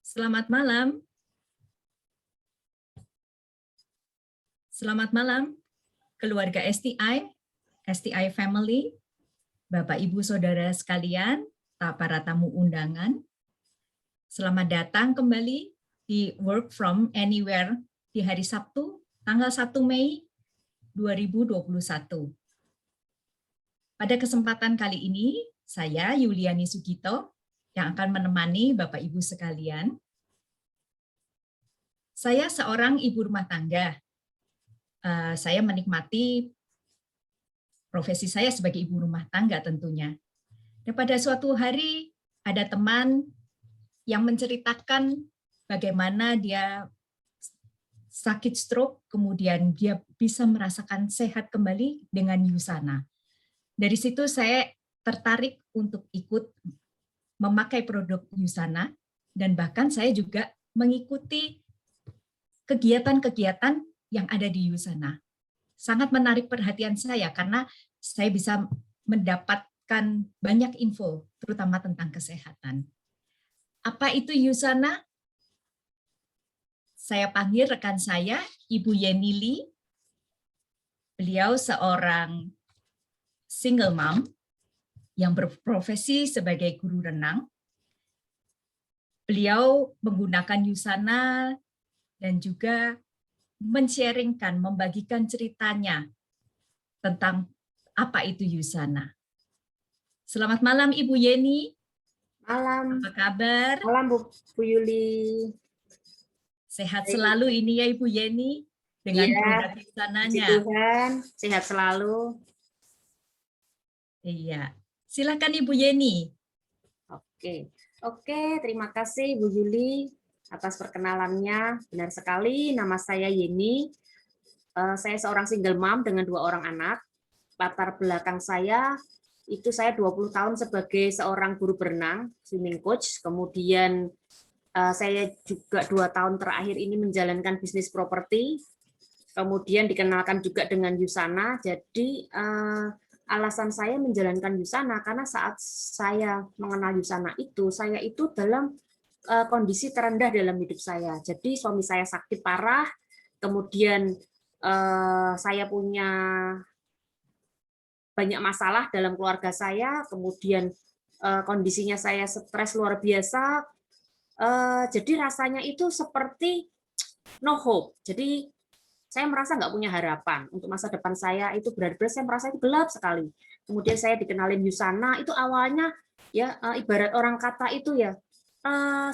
Selamat malam. Selamat malam, keluarga STI Family, Bapak Ibu Saudara sekalian, para tamu undangan. Selamat datang kembali di Work from Anywhere di hari Sabtu, tanggal 1 Mei 2021. Pada kesempatan kali ini, saya Yuliani Sugito yang akan menemani Bapak Ibu sekalian. Saya seorang ibu rumah tangga. Saya menikmati profesi saya sebagai ibu rumah tangga tentunya. Dan pada suatu hari ada teman yang menceritakan bagaimana dia sakit stroke, kemudian dia bisa merasakan sehat kembali dengan Yusana. Dari situ saya tertarik untuk ikut memakai produk Yusana, dan bahkan saya juga mengikuti kegiatan-kegiatan yang ada di Yusana. Sangat menarik perhatian saya karena saya bisa mendapatkan banyak info, terutama tentang kesehatan. Apa itu Yusana? Saya panggil rekan saya, Ibu Yeni Lee. Beliau seorang single mom yang berprofesi sebagai guru renang. Beliau menggunakan Yusana dan juga men-sharingkan, membagikan ceritanya tentang apa itu Yusana. Selamat malam Ibu Yeni. Malam. Apa kabar? Malam Bu Yuli. Sehat selalu ini ya Ibu Yeni dengan produk Yusananya. Puji Tuhan, sehat selalu. Iya. Silakan Ibu Yeni. Oke, terima kasih Bu Yuli atas perkenalannya. Benar sekali, nama saya Yeni. Saya seorang single mom dengan 2 orang anak. Latar belakang saya 20 tahun sebagai seorang guru berenang, swimming coach. Kemudian saya juga 2 tahun terakhir ini menjalankan bisnis properti. Kemudian dikenalkan juga dengan Yusana. Jadi alasan saya menjalankan Yusana karena saat saya mengenal Yusana itu, saya itu dalam kondisi terendah dalam hidup saya. Jadi suami saya sakit parah, kemudian saya punya banyak masalah dalam keluarga saya, kemudian kondisinya saya stres luar biasa. Jadi rasanya itu seperti no hope. Jadi saya merasa nggak punya harapan untuk masa depan saya, itu benar-benar saya merasa itu gelap sekali. Kemudian saya dikenalin Yusana, itu awalnya ya ibarat orang kata itu ya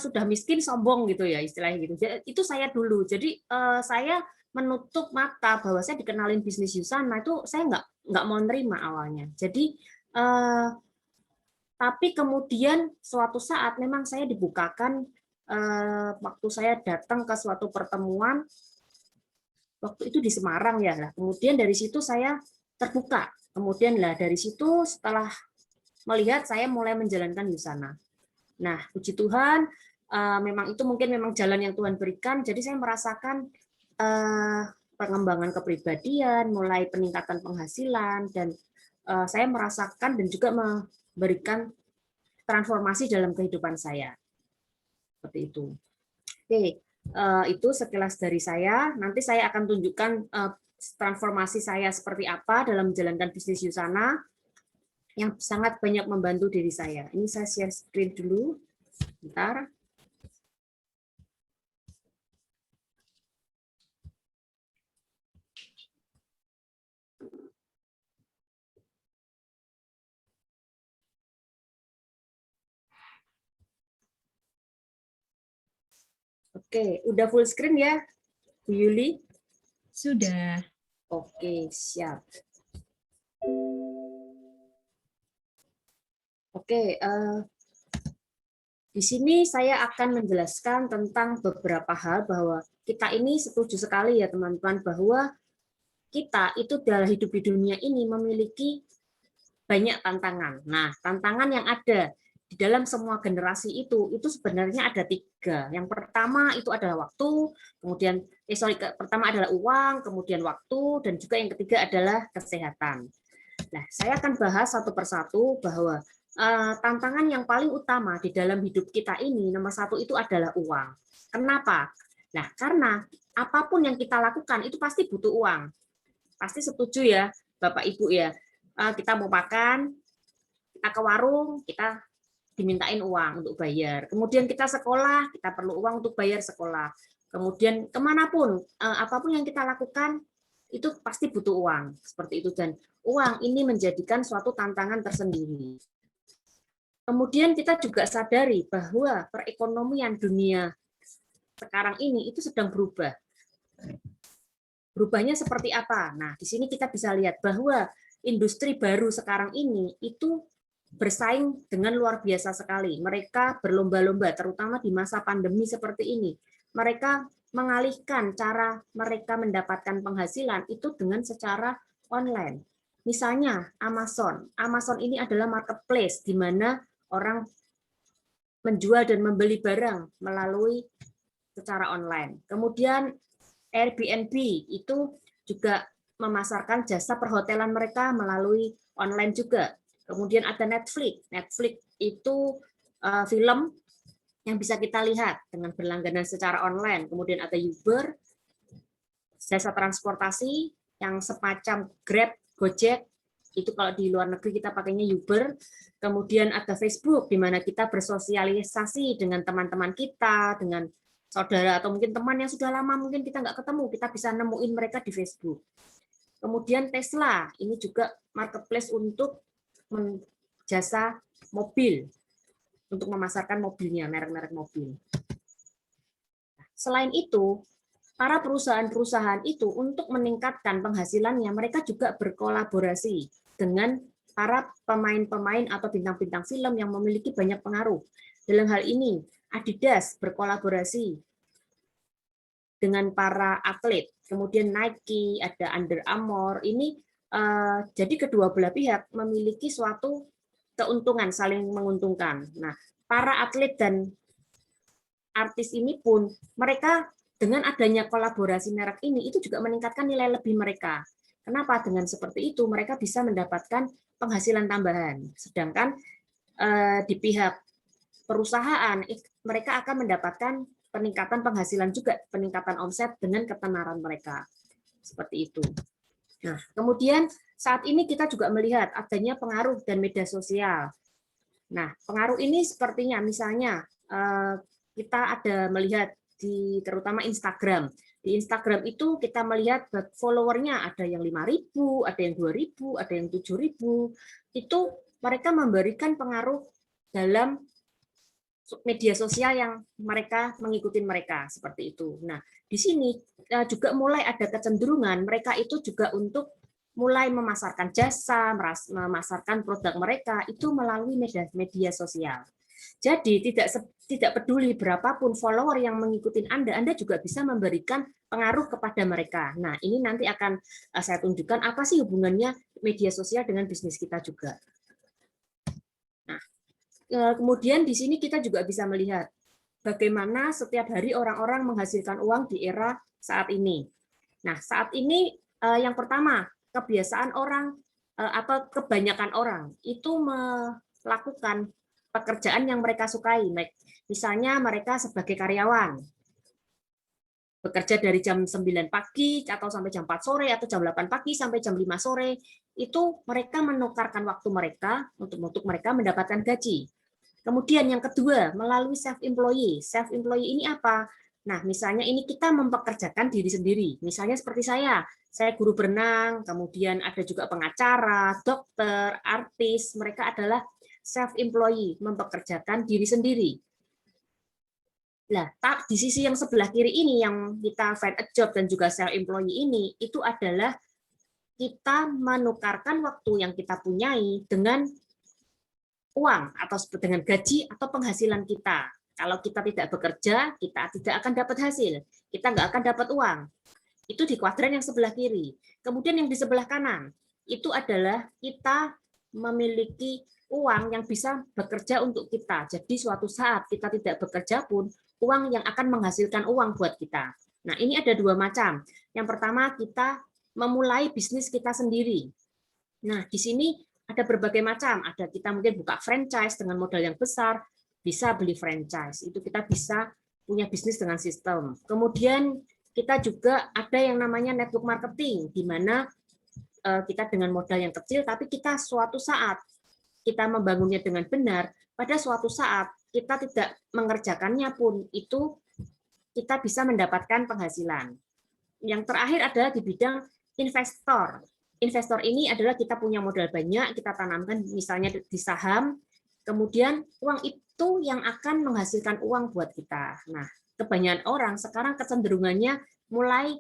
sudah miskin sombong gitu ya istilahnya gitu. Jadi, itu saya dulu. Jadi saya menutup mata bahwa saya dikenalin bisnis Yusana, itu saya nggak mau nerima awalnya. Jadi tapi kemudian suatu saat memang saya dibukakan waktu saya datang ke suatu pertemuan. Waktu itu di Semarang ya. Nah, kemudian dari situ saya terbuka. Kemudian dari situ setelah melihat saya mulai menjalankan Yusana. Nah, puji Tuhan, memang itu mungkin memang jalan yang Tuhan berikan. Jadi saya merasakan pengembangan kepribadian, mulai peningkatan penghasilan, dan saya merasakan dan juga memberikan transformasi dalam kehidupan saya. Seperti itu. Oke. Itu sekilas dari saya. Nanti saya akan tunjukkan transformasi saya seperti apa dalam menjalankan bisnis Yusana yang sangat banyak membantu diri saya. Ini saya share screen dulu. Bentar. Oke, udah full screen ya, Bu Yuli? Sudah. Oke, siap. Oke, di sini saya akan menjelaskan tentang beberapa hal bahwa kita ini setuju sekali ya teman-teman bahwa kita itu dalam hidup di dunia ini memiliki banyak tantangan. Nah, tantangan yang ada di dalam semua generasi itu sebenarnya ada 3. Yang pertama itu adalah waktu, kemudian pertama adalah uang, kemudian waktu, dan juga yang ketiga adalah kesehatan. Nah, saya akan bahas satu persatu bahwa tantangan yang paling utama di dalam hidup kita ini, nomor satu itu adalah uang. Kenapa? Nah, karena apapun yang kita lakukan itu pasti butuh uang. Pasti setuju ya, Bapak Ibu ya. Kita mau makan, kita ke warung, kita dimintain uang untuk bayar. Kemudian kita sekolah, kita perlu uang untuk bayar sekolah. Kemudian kemanapun, apapun yang kita lakukan, itu pasti butuh uang. Seperti itu. Dan uang ini menjadikan suatu tantangan tersendiri. Kemudian kita juga sadari bahwa perekonomian dunia sekarang ini itu sedang berubah. Berubahnya seperti apa? Nah, di sini kita bisa lihat bahwa industri baru sekarang ini itu bersaing dengan luar biasa sekali. Mereka berlomba-lomba, terutama di masa pandemi seperti ini. Mereka mengalihkan cara mereka mendapatkan penghasilan itu dengan secara online. Misalnya Amazon. Amazon ini adalah marketplace di mana orang menjual dan membeli barang melalui secara online. Kemudian Airbnb itu juga memasarkan jasa perhotelan mereka melalui online juga. Kemudian ada Netflix. Netflix itu film yang bisa kita lihat dengan berlangganan secara online. Kemudian ada Uber, jasa transportasi yang semacam Grab, Gojek. Itu kalau di luar negeri kita pakainya Uber. Kemudian ada Facebook, di mana kita bersosialisasi dengan teman-teman kita, dengan saudara atau mungkin teman yang sudah lama mungkin kita nggak ketemu, kita bisa nemuin mereka di Facebook. Kemudian Tesla, ini juga marketplace untuk jasa mobil, untuk memasarkan mobilnya, merek-merek mobil. Selain itu, para perusahaan-perusahaan itu untuk meningkatkan penghasilannya, mereka juga berkolaborasi dengan para pemain-pemain atau bintang-bintang film yang memiliki banyak pengaruh. Dalam hal ini, Adidas berkolaborasi dengan para atlet. Kemudian Nike, ada Under Armour. Ini jadi kedua belah pihak memiliki suatu keuntungan, saling menguntungkan. Nah, para atlet dan artis ini pun, mereka dengan adanya kolaborasi merek ini, itu juga meningkatkan nilai lebih mereka. Kenapa? Dengan seperti itu, mereka bisa mendapatkan penghasilan tambahan. Sedangkan di pihak perusahaan, mereka akan mendapatkan peningkatan penghasilan juga, peningkatan omset dengan ketenaran mereka. Seperti itu. Nah, kemudian saat ini kita juga melihat adanya pengaruh dan media sosial. Nah, pengaruh ini sepertinya misalnya kita ada melihat di terutama Instagram. Di Instagram itu kita melihat followernya ada yang 5.000, ada yang 2.000, ada yang 7.000. Itu mereka memberikan pengaruh dalam media sosial yang mereka mengikuti mereka seperti itu. Nah, di sini juga mulai ada kecenderungan mereka itu juga untuk mulai memasarkan jasa, memasarkan produk mereka itu melalui media sosial. Jadi tidak peduli berapapun follower yang mengikuti Anda juga bisa memberikan pengaruh kepada mereka. Nah, ini nanti akan saya tunjukkan apa sih hubungannya media sosial dengan bisnis kita juga. Nah, kemudian di sini kita juga bisa melihat bagaimana setiap hari orang-orang menghasilkan uang di era saat ini. Nah, saat ini yang pertama, kebiasaan orang atau kebanyakan orang itu melakukan pekerjaan yang mereka sukai. Misalnya mereka sebagai karyawan, bekerja dari jam 9 pagi atau sampai jam 4 sore atau jam 8 pagi sampai jam 5 sore, itu mereka menukarkan waktu mereka untuk mereka mendapatkan gaji. Kemudian yang kedua, melalui self-employee. Self-employee ini apa? Nah, misalnya ini kita mempekerjakan diri sendiri. Misalnya seperti saya guru berenang, kemudian ada juga pengacara, dokter, artis, mereka adalah self-employee, mempekerjakan diri sendiri. Nah, di sisi yang sebelah kiri ini yang kita find a job dan juga self-employee ini, itu adalah kita menukarkan waktu yang kita punyai dengan uang atau dengan gaji atau penghasilan kita. Kalau kita tidak bekerja, kita tidak akan dapat hasil. Kita nggak akan dapat uang. Itu di kuadran yang sebelah kiri. Kemudian yang di sebelah kanan, itu adalah kita memiliki uang yang bisa bekerja untuk kita. Jadi suatu saat kita tidak bekerja pun, uang yang akan menghasilkan uang buat kita. Nah, ini ada dua macam. Yang pertama, kita memulai bisnis kita sendiri. Nah, di sini ada berbagai macam. Ada kita mungkin buka franchise dengan modal yang besar, bisa beli franchise. Itu kita bisa punya bisnis dengan sistem. Kemudian kita juga ada yang namanya network marketing, di mana kita dengan modal yang kecil, tapi kita suatu saat kita membangunnya dengan benar, pada suatu saat kita tidak mengerjakannya pun, itu kita bisa mendapatkan penghasilan. Yang terakhir adalah di bidang investor. Investor ini adalah kita punya modal banyak, kita tanamkan misalnya di saham, kemudian uang itu yang akan menghasilkan uang buat kita. Nah, kebanyakan orang sekarang kecenderungannya mulai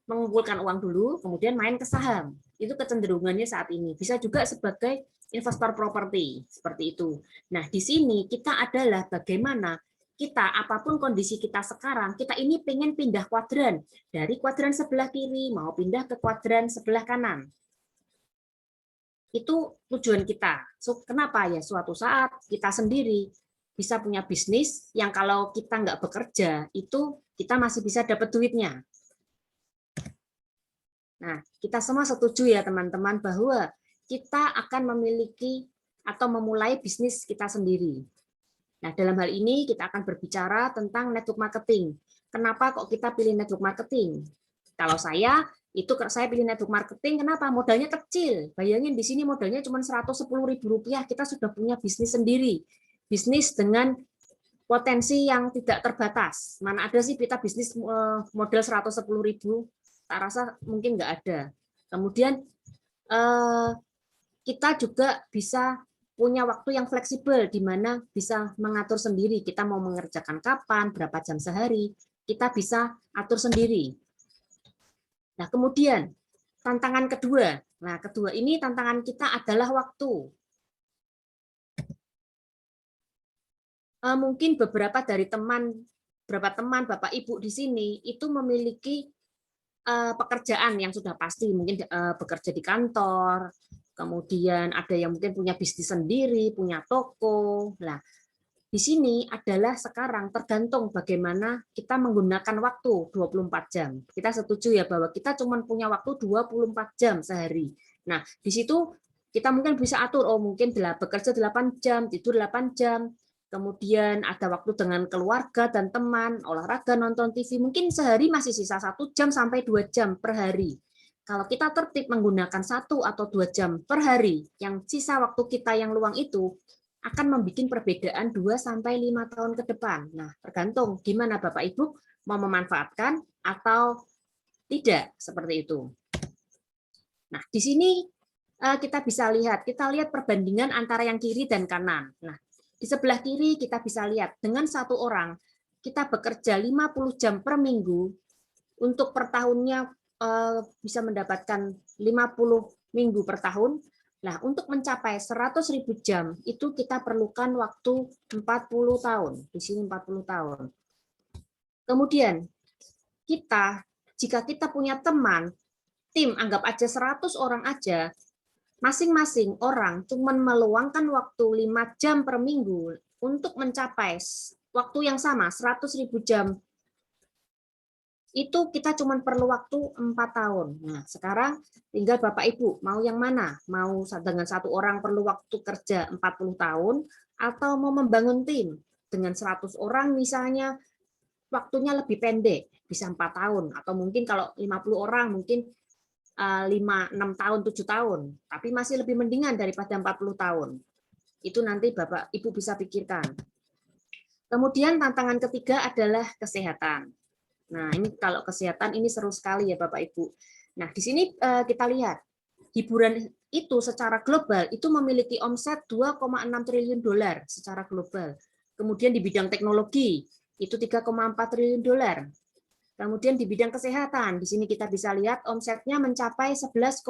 mengumpulkan uang dulu, kemudian main ke saham. Itu kecenderungannya saat ini. Bisa juga sebagai investor properti, seperti itu. Nah, di sini kita adalah bagaimana kita, apapun kondisi kita sekarang, kita ini pengen pindah kuadran. Dari kuadran sebelah kiri, mau pindah ke kuadran sebelah kanan. Itu tujuan kita. So, kenapa ya? Suatu saat kita sendiri bisa punya bisnis yang kalau kita nggak bekerja, itu kita masih bisa dapat duitnya. Nah, kita semua setuju ya teman-teman bahwa kita akan memiliki atau memulai bisnis kita sendiri. Nah, dalam hal ini kita akan berbicara tentang network marketing. Kenapa kok kita pilih network marketing? Kalau saya pilih network marketing, kenapa? Modalnya kecil. Bayangin di sini modalnya cuma Rp110.000, kita sudah punya bisnis sendiri. Bisnis dengan potensi yang tidak terbatas. Mana ada sih kita bisnis modal 110.000? Tak rasa mungkin nggak ada. Kemudian kita juga bisa punya waktu yang fleksibel, di mana bisa mengatur sendiri. Kita mau mengerjakan kapan, berapa jam sehari, kita bisa atur sendiri. Nah, kemudian tantangan kedua. Nah, kedua ini tantangan kita adalah waktu. Mungkin beberapa teman Bapak Ibu di sini itu memiliki pekerjaan yang sudah pasti, mungkin bekerja di kantor, kemudian ada yang mungkin punya bisnis sendiri, punya toko. Nah, di sini adalah sekarang tergantung bagaimana kita menggunakan waktu 24 jam. Kita setuju ya bahwa kita cuma punya waktu 24 jam sehari. Nah, di situ kita mungkin bisa atur, oh mungkin bekerja 8 jam, tidur 8 jam, kemudian ada waktu dengan keluarga dan teman, olahraga, nonton TV, mungkin sehari masih sisa 1 jam sampai 2 jam per hari. Kalau kita tertib menggunakan 1 atau 2 jam per hari, yang sisa waktu kita yang luang itu akan membuat perbedaan 2-5 tahun ke depan. Nah, tergantung gimana Bapak Ibu mau memanfaatkan atau tidak, seperti itu. Nah, di sini kita lihat perbandingan antara yang kiri dan kanan. Nah, di sebelah kiri kita bisa lihat dengan satu orang kita bekerja 50 jam per minggu, untuk per tahunnya bisa mendapatkan 50 minggu per tahun. Nah, untuk mencapai 100.000 jam itu kita perlukan waktu 40 tahun. Di sini 40 tahun. Kemudian jika kita punya tim anggap aja 100 orang aja, masing-masing orang cuma meluangkan waktu 5 jam per minggu untuk mencapai waktu yang sama, 100.000 jam. Itu kita cuma perlu waktu 4 tahun. Nah, sekarang tinggal Bapak Ibu, mau yang mana? Mau dengan satu orang perlu waktu kerja 40 tahun, atau mau membangun tim dengan 100 orang misalnya, waktunya lebih pendek, bisa 4 tahun. Atau mungkin kalau 50 orang mungkin 5, 6 tahun, 7 tahun. Tapi masih lebih mendingan daripada 40 tahun. Itu nanti Bapak Ibu bisa pikirkan. Kemudian tantangan ketiga adalah kesehatan. Nah, ini kalau kesehatan ini seru sekali ya Bapak Ibu. Nah, di sini kita lihat hiburan itu secara global itu memiliki omset 2,6 triliun dolar secara global. Kemudian di bidang teknologi itu 3,4 triliun dolar. Kemudian di bidang kesehatan, di sini kita bisa lihat omsetnya mencapai 11,9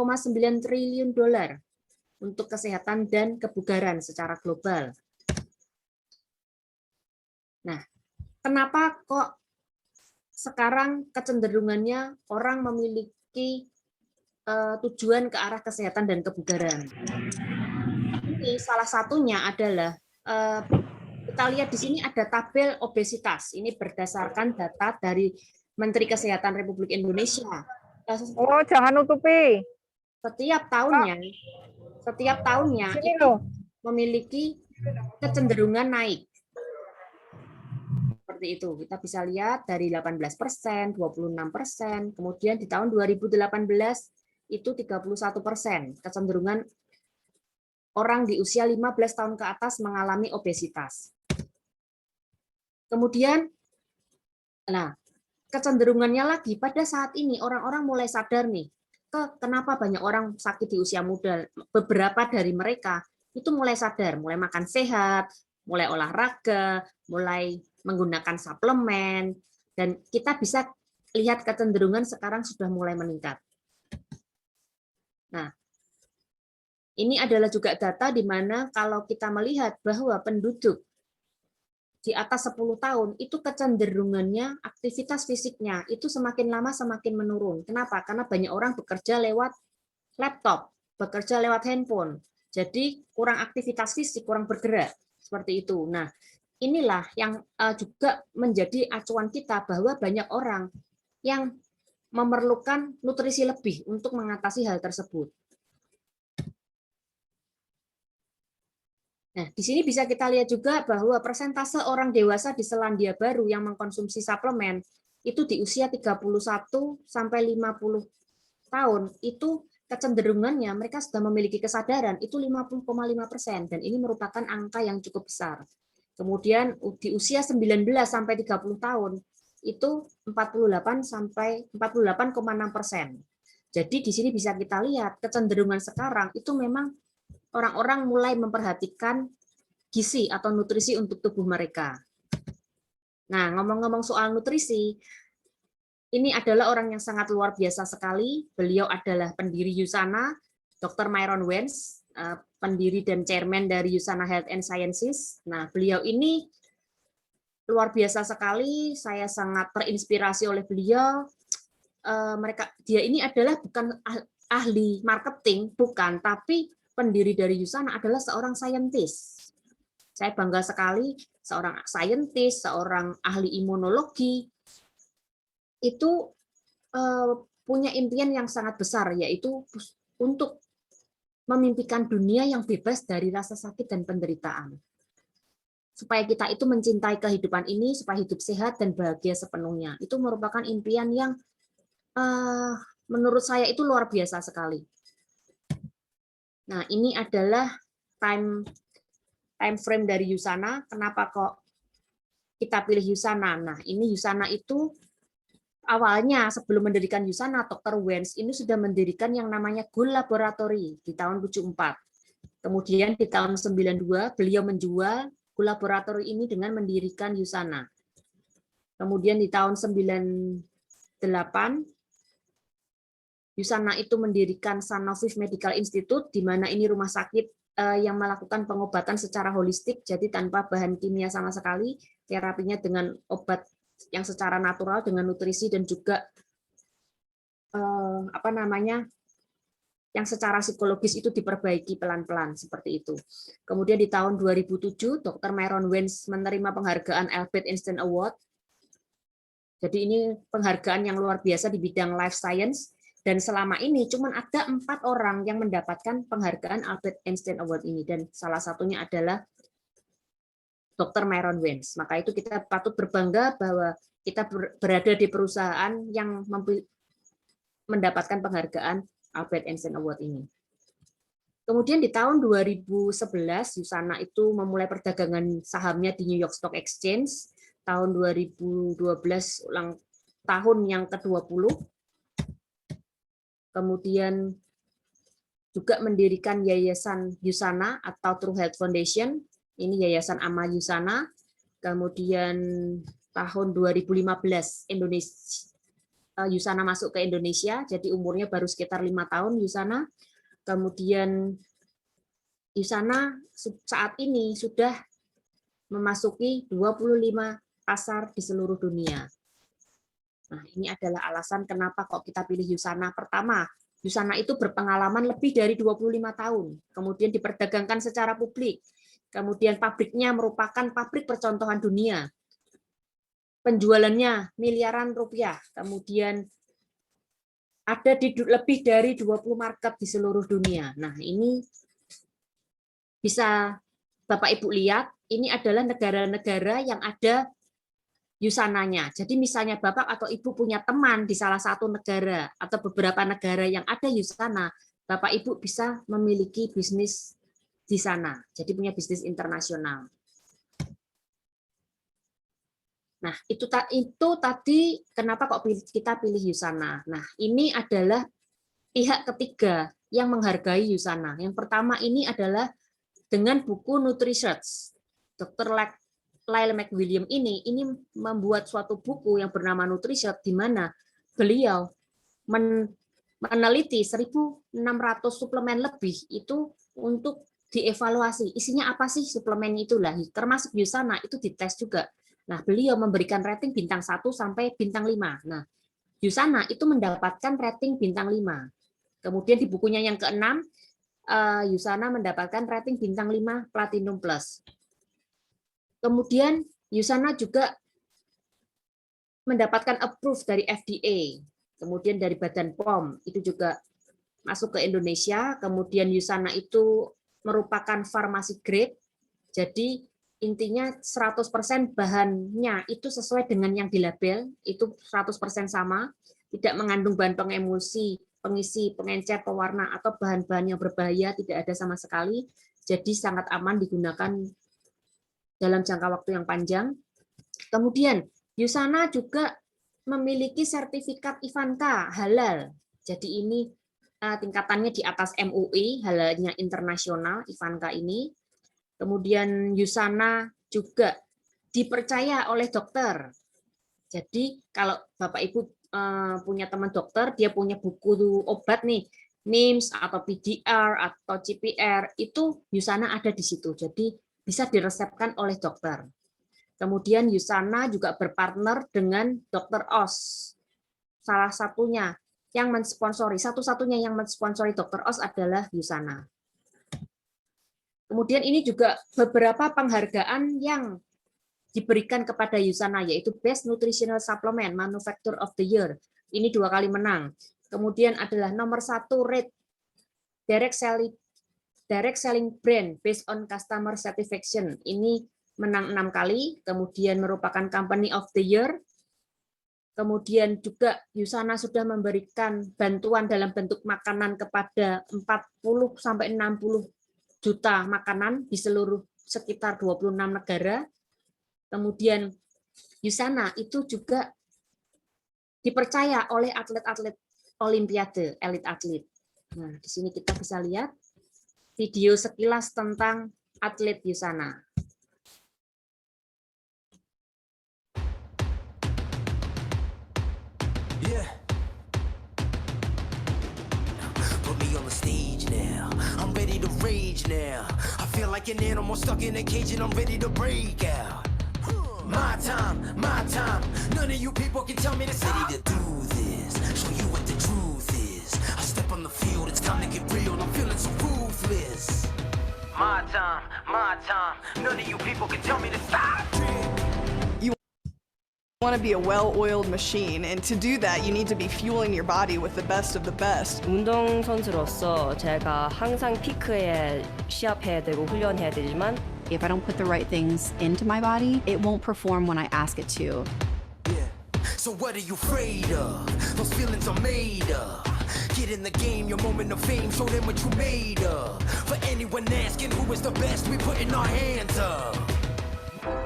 triliun dolar untuk kesehatan dan kebugaran secara global. Nah, kenapa kok sekarang kecenderungannya orang memiliki tujuan ke arah kesehatan dan kebugaran? Ini salah satunya adalah kita lihat di sini ada tabel obesitas. Ini berdasarkan data dari Menteri Kesehatan Republik Indonesia. Oh, jangan nutupi. Setiap tahunnya setiap tahunnya Sini itu loh. memiliki kecenderungan naik. Seperti itu. Kita bisa lihat dari 18%, 26%, kemudian di tahun 2018 itu 31%. Kecenderungan orang di usia 15 tahun ke atas mengalami obesitas. Kemudian, nah, kecenderungannya lagi pada saat ini orang-orang mulai sadar nih, kenapa banyak orang sakit di usia muda. Beberapa dari mereka itu mulai sadar, mulai makan sehat, mulai olahraga, mulai menggunakan suplemen, dan kita bisa lihat kecenderungan sekarang sudah mulai meningkat. Nah, ini adalah juga data di mana kalau kita melihat bahwa penduduk di atas 10 tahun itu kecenderungannya aktivitas fisiknya itu semakin lama semakin menurun. Kenapa? Karena banyak orang bekerja lewat laptop, bekerja lewat handphone. Jadi kurang aktivitas fisik, kurang bergerak. Seperti itu. Nah, inilah yang juga menjadi acuan kita bahwa banyak orang yang memerlukan nutrisi lebih untuk mengatasi hal tersebut. Nah, di sini bisa kita lihat juga bahwa persentase orang dewasa di Selandia Baru yang mengkonsumsi suplemen itu di usia 31 sampai 50 tahun itu kecenderungannya mereka sudah memiliki kesadaran itu 50,5%, dan ini merupakan angka yang cukup besar. Kemudian di usia 19 sampai 30 tahun itu 48 sampai 48,6%. Jadi di sini bisa kita lihat kecenderungan sekarang itu memang orang-orang mulai memperhatikan gizi atau nutrisi untuk tubuh mereka. Nah, ngomong-ngomong soal nutrisi, ini adalah orang yang sangat luar biasa sekali. Beliau adalah pendiri USANA, Dr. Myron Wentz, pendiri dan chairman dari USANA Health and Sciences. Nah, beliau ini luar biasa sekali. Saya sangat terinspirasi oleh beliau. Dia ini adalah bukan ahli marketing, bukan, tapi pendiri dari USANA adalah seorang saintis. Saya bangga sekali, seorang saintis, seorang ahli imunologi, itu punya impian yang sangat besar, yaitu untuk memimpikan dunia yang bebas dari rasa sakit dan penderitaan. Supaya kita itu mencintai kehidupan ini, supaya hidup sehat dan bahagia sepenuhnya. Itu merupakan impian yang menurut saya itu luar biasa sekali. Nah, ini adalah time frame dari USANA. Kenapa kok kita pilih USANA? Nah, ini USANA itu awalnya sebelum mendirikan USANA, Dr. Wentz ini sudah mendirikan yang namanya Goal Laboratory di tahun 74. Kemudian di tahun 92 beliau menjual Goal Laboratory ini dengan mendirikan USANA. Kemudian di tahun 98 USANA itu mendirikan Sanofi Medical Institute, di mana ini rumah sakit yang melakukan pengobatan secara holistik, jadi tanpa bahan kimia sama sekali, terapinya dengan obat yang secara natural, dengan nutrisi dan juga yang secara psikologis itu diperbaiki pelan-pelan seperti itu. Kemudian di tahun 2007, Dr. Myron Wentz menerima penghargaan Albert Einstein Award. Jadi ini penghargaan yang luar biasa di bidang life science. Dan selama ini cuma ada 4 orang yang mendapatkan penghargaan Albert Einstein Award ini, dan salah satunya adalah Dr. Myron Wentz. Maka itu kita patut berbangga bahwa kita berada di perusahaan yang mendapatkan penghargaan Albert Einstein Award ini. Kemudian di tahun 2011 USANA itu memulai perdagangan sahamnya di New York Stock Exchange. Tahun 2012 ulang tahun yang ke-20. Kemudian juga mendirikan Yayasan USANA atau True Health Foundation. Ini Yayasan Amal USANA. Kemudian tahun 2015 USANA masuk ke Indonesia, jadi umurnya baru sekitar 5 tahun USANA. Kemudian USANA saat ini sudah memasuki 25 pasar di seluruh dunia. Nah, ini adalah alasan kenapa kok kita pilih USANA. Pertama, USANA itu berpengalaman lebih dari 25 tahun, kemudian diperdagangkan secara publik. Kemudian pabriknya merupakan pabrik percontohan dunia. Penjualannya miliaran rupiah. Kemudian ada di lebih dari 20 market di seluruh dunia. Nah, ini bisa Bapak Ibu lihat, ini adalah negara-negara yang ada Yusananya. Jadi misalnya Bapak atau Ibu punya teman di salah satu negara atau beberapa negara yang ada Yusana, Bapak Ibu bisa memiliki bisnis di sana. Jadi punya bisnis internasional. Nah, itu tadi kenapa kok kita pilih Yusana. Nah, ini adalah pihak ketiga yang menghargai Yusana. Yang pertama ini adalah dengan buku Nutri-Search. Dr. Lyle McWilliam ini membuat suatu buku yang bernama Nutri-Search, di mana beliau meneliti 1.600 suplemen lebih itu untuk dievaluasi. Isinya apa sih suplemen itulah, termasuk Yusana itu dites juga. Nah, beliau memberikan rating bintang 1 sampai bintang 5. Nah, Yusana itu mendapatkan rating bintang 5. Kemudian di bukunya yang ke-6, Yusana mendapatkan rating bintang 5 Platinum Plus. Kemudian Yusana juga mendapatkan approve dari FDA, kemudian dari Badan POM, itu juga masuk ke Indonesia. Kemudian Yusana itu merupakan pharmacy grade, jadi intinya 100% bahannya itu sesuai dengan yang di label, itu 100% sama, tidak mengandung bahan pengemulsi, pengisi, pengencer, pewarna, atau bahan-bahan yang berbahaya, tidak ada sama sekali, jadi sangat aman digunakan dalam jangka waktu yang panjang. Kemudian Yusana juga memiliki sertifikat Ivanka halal. Jadi ini tingkatannya di atas MUI, halalnya internasional Ivanka ini. Kemudian Yusana juga dipercaya oleh dokter. Jadi kalau Bapak Ibu punya teman dokter, dia punya buku obat nih, NIMS atau PDR atau CPR, itu Yusana ada di situ. Jadi bisa diresepkan oleh dokter. Kemudian Yusana juga berpartner dengan Dr. Oz. Salah satunya yang mensponsori, satu-satunya yang mensponsori Dr. Oz adalah Yusana. Kemudian ini juga beberapa penghargaan yang diberikan kepada Yusana, yaitu Best Nutritional Supplement Manufacturer of the Year. Ini 2 kali menang. Kemudian adalah nomor 1 rate direct selling brand based on customer satisfaction. Ini menang 6 kali. Kemudian merupakan Company of the Year. Kemudian juga Yusana sudah memberikan bantuan dalam bentuk makanan kepada 40-60 juta makanan di seluruh sekitar 26 negara. Kemudian Yusana itu juga dipercaya oleh atlet-atlet Olimpiade, elit atlet. Nah, di sini kita bisa lihat video sekilas tentang atlet Yusana. Yeah. Put me on the stage now. I'm ready to rage now. I feel like an animal stuck in a cage and I'm ready to break out. My time, my time. None of you people can tell me to stop. Ready to do this, show you what the truth is. I step on the field, it's time to get real. I'm feeling so ruthless. My time, my time. None of you people can tell me to stop. You want to be a well-oiled machine, and to do that you need to be fueling your body with the best of the best. 운동선수로서 제가 항상 피크에 시합해야 되고 훈련해야 되지만 If I don't put the right things into my body, it won't perform when I ask it to. Yeah. So what are you afraid of? Those feelings are made up. Get in the game, your moment of fame, show them what you made of. For anyone asking who is the best, we putting our hands up.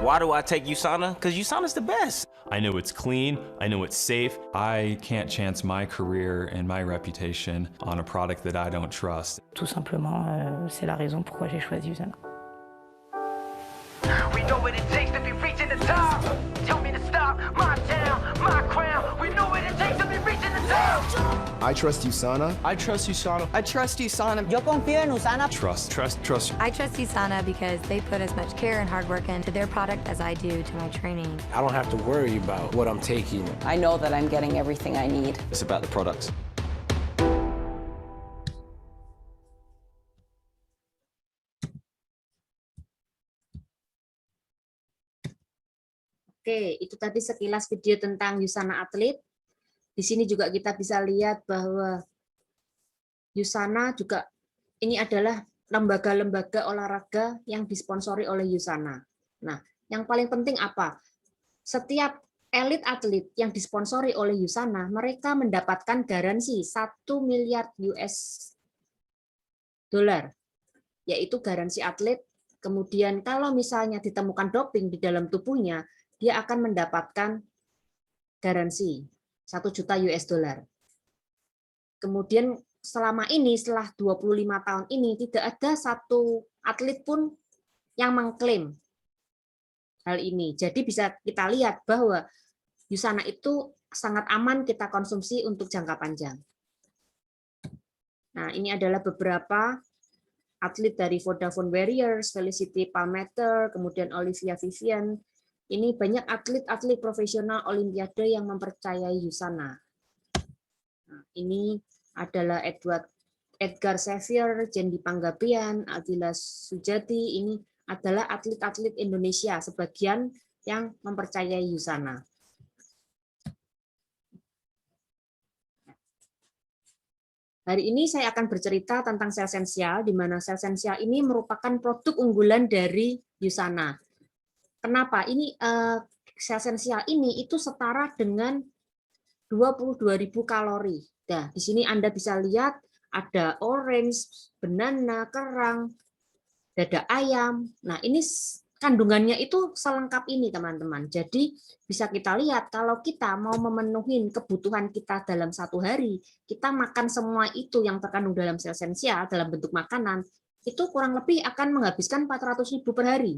Why do I take Usana? Because Usana's the best. I know it's clean, I know it's safe. I can't chance my career and my reputation on a product that I don't trust. tout simplement c'est la raison pourquoi j'ai choisi Usana. We know what it takes to be reaching the top. Tell me to stop, my town, my crown. We know what it takes to be reaching the top. I trust Usana. I trust Usana. I trust Usana. Yo confío en Usana. Trust. I trust Usana because they put as much care and hard work into their product as I do to my training. I don't have to worry about what I'm taking. I know that I'm getting everything I need. It's about the products. Oke, itu tadi sekilas video tentang Yusana Atlet. Di sini juga kita bisa lihat bahwa Yusana juga ini adalah lembaga-lembaga olahraga yang disponsori oleh USANA. Nah, yang paling penting apa? Setiap elit atlet yang disponsori oleh USANA, mereka mendapatkan garansi 1 miliar US dolar, yaitu garansi atlet. Kemudian kalau misalnya ditemukan doping di dalam tubuhnya, dia akan mendapatkan garansi 1 juta US dolar. Kemudian selama ini, setelah 25 tahun ini, tidak ada satu atlet pun yang mengklaim hal ini. Jadi bisa kita lihat bahwa USANA itu sangat aman kita konsumsi untuk jangka panjang. Nah, ini adalah beberapa atlet dari Vodafone Warriors, Felicity Palmeter, kemudian Olivia Vivian. Ini banyak atlet-atlet profesional Olimpiade yang mempercayai USANA. Nah, ini adalah Edgar Xavier, Jendi Panggabean, Adila Sujati. Ini adalah atlet-atlet Indonesia, sebagian yang mempercayai USANA. Hari ini saya akan bercerita tentang sel esensial, di mana sel esensial ini merupakan produk unggulan dari USANA. Kenapa? Ini sel esensial ini itu setara dengan 22.000 kalori. Nah, di sini Anda bisa lihat ada orange, banana, kerang, dada ayam. Nah, ini kandungannya itu selengkap ini, teman-teman. Jadi bisa kita lihat kalau kita mau memenuhi kebutuhan kita dalam satu hari, kita makan semua itu yang terkandung dalam sel esensial dalam bentuk makanan, itu kurang lebih akan menghabiskan 400.000 per hari.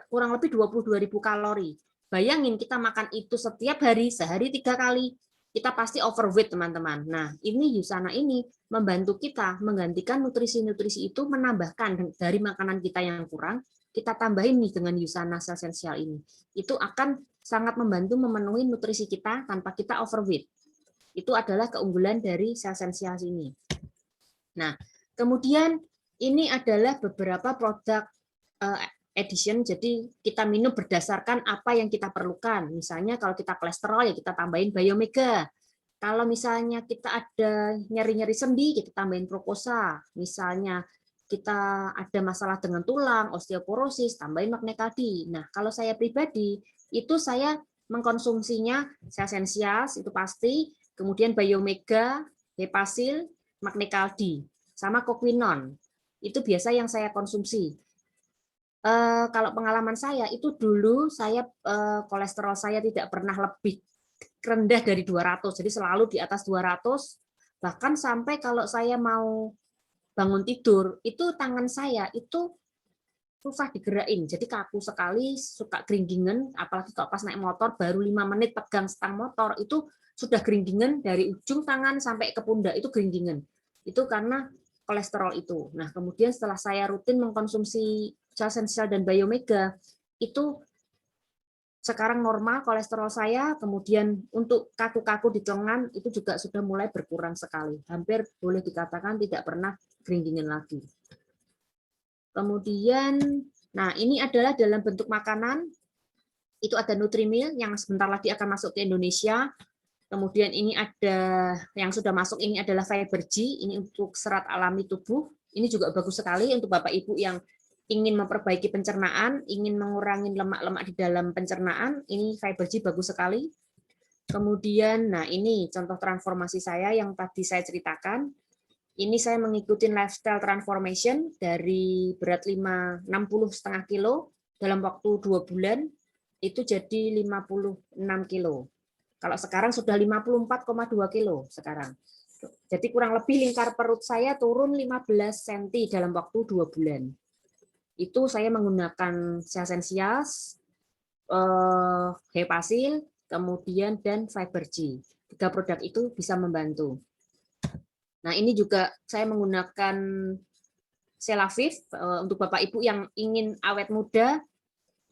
Kurang lebih 22.000 kalori. Bayangin kita makan itu setiap hari, sehari 3 kali, kita pasti overweight, teman-teman. Nah, ini USANA ini membantu kita menggantikan nutrisi-nutrisi itu, menambahkan dari makanan kita yang kurang, kita tambahin nih dengan USANA sel esensial ini. Itu akan sangat membantu memenuhi nutrisi kita tanpa kita overweight. Itu adalah keunggulan dari sel esensial ini. Nah, kemudian ini adalah beberapa produk edition, jadi kita minum berdasarkan apa yang kita perlukan. Misalnya kalau kita kolesterol, ya kita tambahin Biomega. Kalau misalnya kita ada nyeri-nyeri sendi, kita tambahin Proposa. Misalnya kita ada masalah dengan tulang, osteoporosis, tambahin Magnekaldi. Nah, kalau saya pribadi, itu saya mengkonsumsinya sel esensial, itu pasti, kemudian Biomega, Hepasil, Magnekaldi, sama Coquinon. Itu biasa yang saya konsumsi. Kalau pengalaman saya itu dulu saya kolesterol saya tidak pernah lebih rendah dari 200, jadi selalu di atas 200, bahkan sampai kalau saya mau bangun tidur itu tangan saya itu susah digerakin, jadi kaku sekali, suka geringgingan, apalagi kalau pas naik motor baru 5 menit pegang stang motor itu sudah geringgingan dari ujung tangan sampai ke pundak, itu geringgingan. Itu karena kolesterol itu. Nah, kemudian setelah saya rutin mengkonsumsi sel esensial dan Biomega, itu sekarang normal kolesterol saya, kemudian untuk kaku-kaku di lengan itu juga sudah mulai berkurang sekali. Hampir boleh dikatakan tidak pernah geringgingan lagi. Kemudian, nah ini adalah dalam bentuk makanan, itu ada Nutrimil yang sebentar lagi akan masuk ke Indonesia. Kemudian ini ada yang sudah masuk, ini adalah Fiber G, ini untuk serat alami tubuh. Ini juga bagus sekali untuk Bapak Ibu yang ingin memperbaiki pencernaan, ingin mengurangi lemak-lemak di dalam pencernaan, ini Fiber G bagus sekali. Kemudian, nah ini contoh transformasi saya yang tadi saya ceritakan. Ini saya mengikuti lifestyle transformation dari berat 60,5 kilo dalam waktu 2 bulan, itu jadi 56 kilo. Kalau sekarang sudah 54,2 kilo sekarang. Jadi kurang lebih lingkar perut saya turun 15 cm dalam waktu 2 bulan. Itu saya menggunakan sel esensial, Hepasil, kemudian dan Fiber G. 3 produk itu bisa membantu. Nah, ini juga saya menggunakan Selaviv untuk Bapak Ibu yang ingin awet muda,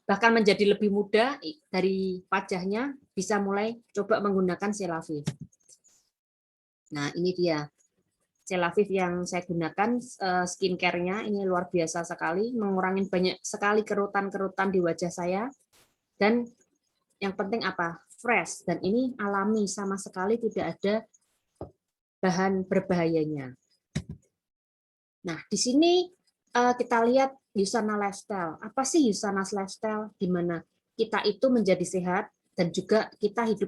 bahkan menjadi lebih muda dari wajahnya, bisa mulai coba menggunakan Selaviv. Nah, ini dia. Selaviv yang saya gunakan, skincare-nya ini luar biasa sekali, mengurangi banyak sekali kerutan-kerutan di wajah saya, dan yang penting apa? Fresh, dan ini alami, sama sekali tidak ada bahan berbahayanya. Nah, di sini kita lihat Usana Lifestyle. Apa sih Usana Lifestyle? Di mana kita itu menjadi sehat dan juga kita hidup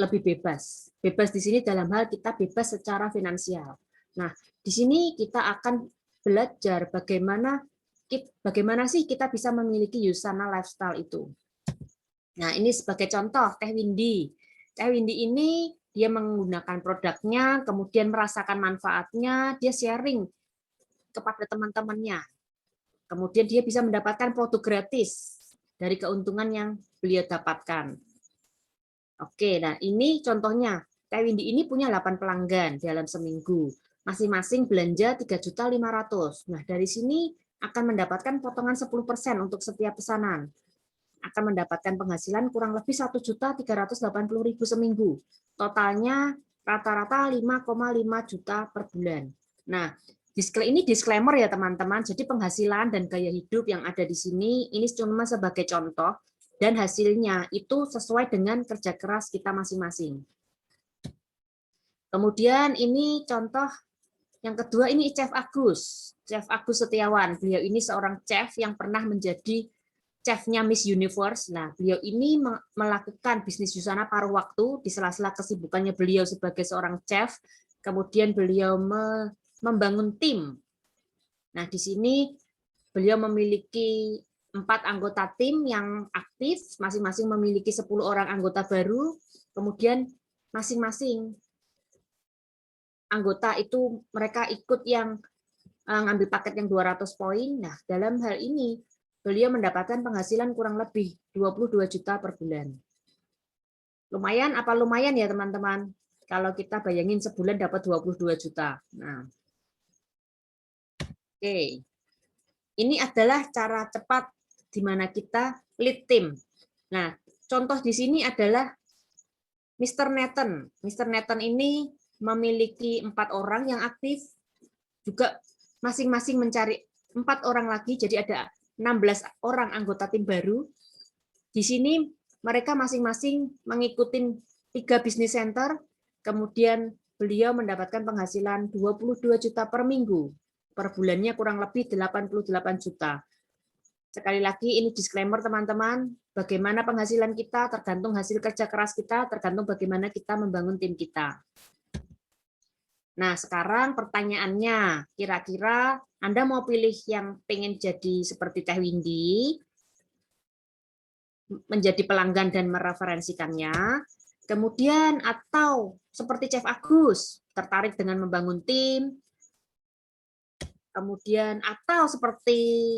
lebih bebas. Bebas di sini dalam hal kita bebas secara finansial. Nah, di sini kita akan belajar bagaimana sih kita bisa memiliki Usana Lifestyle itu. Nah, ini sebagai contoh Teh Windy. Teh Windy ini dia menggunakan produknya, kemudian merasakan manfaatnya, dia sharing kepada teman-temannya. Kemudian dia bisa mendapatkan produk gratis dari keuntungan yang beliau dapatkan. Oke, nah ini contohnya. Teh Windy ini punya 8 pelanggan dalam seminggu. Masing-masing belanja 3.500.000. Nah, dari sini akan mendapatkan potongan 10% untuk setiap pesanan. Akan mendapatkan penghasilan kurang lebih 1.380.000 seminggu. Totalnya rata-rata 5,5 juta per bulan. Nah, ini disclaimer ya teman-teman. Jadi penghasilan dan gaya hidup yang ada di sini ini cuma sebagai contoh dan hasilnya itu sesuai dengan kerja keras kita masing-masing. Kemudian ini contoh yang kedua, ini Chef Agus Setiawan. Beliau ini seorang chef yang pernah menjadi chefnya Miss Universe. Nah, beliau ini melakukan bisnis Usana paruh waktu di sela-sela kesibukannya beliau sebagai seorang chef. Kemudian beliau membangun tim. Nah, di sini beliau memiliki 4 anggota tim yang aktif, masing-masing memiliki 10 orang anggota baru. Kemudian masing-masing anggota itu mereka ikut yang ngambil paket yang 200 poin. Nah, dalam hal ini beliau mendapatkan penghasilan kurang lebih 22 juta per bulan. Lumayan apa lumayan ya teman-teman? Kalau kita bayangin sebulan dapat 22 juta. Nah, oke. Ini adalah cara cepat di mana kita lead tim. Nah, contoh di sini adalah Mr. Nathan. Mr. Nathan ini memiliki 4 orang yang aktif, juga masing-masing mencari 4 orang lagi, jadi ada 16 orang anggota tim baru. Di sini mereka masing-masing mengikuti 3 bisnis center, kemudian beliau mendapatkan penghasilan 22 juta per minggu. Per bulannya kurang lebih 88 juta. Sekali lagi ini disclaimer teman-teman, bagaimana penghasilan kita tergantung hasil kerja keras kita, tergantung bagaimana kita membangun tim kita. Nah, sekarang pertanyaannya, kira-kira Anda mau pilih yang pengen jadi seperti Teh Windy, menjadi pelanggan dan mereferensikannya, kemudian atau seperti Chef Agus, tertarik dengan membangun tim, kemudian atau seperti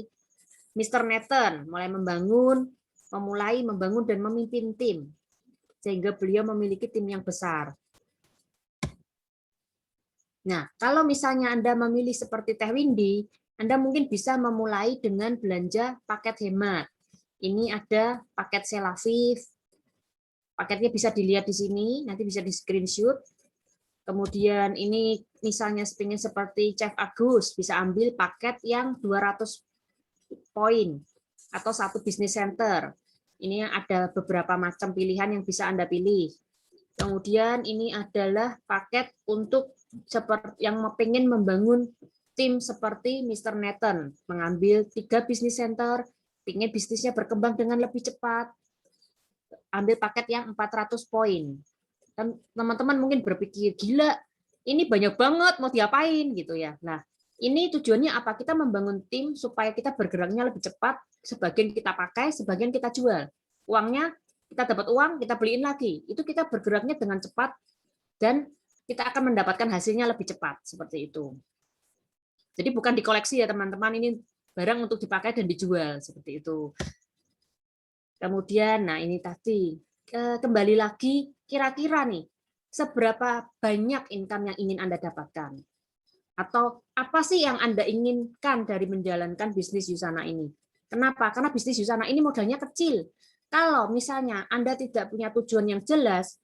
Mr. Nathan, memulai membangun dan memimpin tim, sehingga beliau memiliki tim yang besar. Nah, kalau misalnya Anda memilih seperti Teh Windy, Anda mungkin bisa memulai dengan belanja paket hemat. Ini ada paket Selaviv. Paketnya bisa dilihat di sini, nanti bisa di screenshot. Kemudian ini misalnya pengen seperti Chef Agus, bisa ambil paket yang 200 poin atau 1 bisnis center. Ini ada beberapa macam pilihan yang bisa Anda pilih. Kemudian ini adalah paket untuk seperti yang pengen membangun tim seperti Mr. Nathan, mengambil 3 bisnis center, ingin bisnisnya berkembang dengan lebih cepat, ambil paket yang 400 poin. Dan teman-teman mungkin berpikir, gila, ini banyak banget, mau diapain gitu ya. Nah, ini tujuannya apa? Kita membangun tim supaya kita bergeraknya lebih cepat, sebagian kita pakai, sebagian kita jual. Uangnya, kita dapat uang, kita beliin lagi. Itu kita bergeraknya dengan cepat, dan kita akan mendapatkan hasilnya lebih cepat, seperti itu. Jadi bukan dikoleksi ya teman-teman, ini barang untuk dipakai dan dijual, seperti itu. Kemudian, nah ini tadi, kembali lagi, kira-kira nih, seberapa banyak income yang ingin Anda dapatkan? Atau apa sih yang Anda inginkan dari menjalankan bisnis Usana ini? Kenapa? Karena bisnis Usana ini modalnya kecil. Kalau misalnya Anda tidak punya tujuan yang jelas,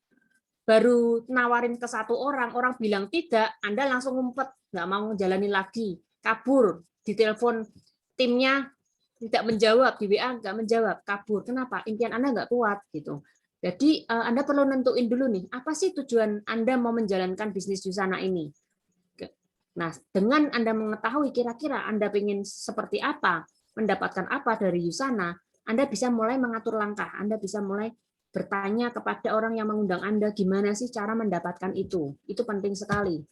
baru nawarin ke 1 orang, orang bilang tidak, Anda langsung ngumpet, nggak mau menjalani lagi, kabur, ditelepon timnya tidak menjawab, di WA nggak menjawab, kabur. Kenapa? Impian Anda nggak kuat gitu. Jadi Anda perlu nentuin dulu nih, apa sih tujuan Anda mau menjalankan bisnis Usana ini? Nah, dengan Anda mengetahui kira-kira Anda ingin seperti apa, mendapatkan apa dari Usana, Anda bisa mulai mengatur langkah, Anda bisa mulai bertanya kepada orang yang mengundang Anda, gimana sih cara mendapatkan itu. Itu penting sekali.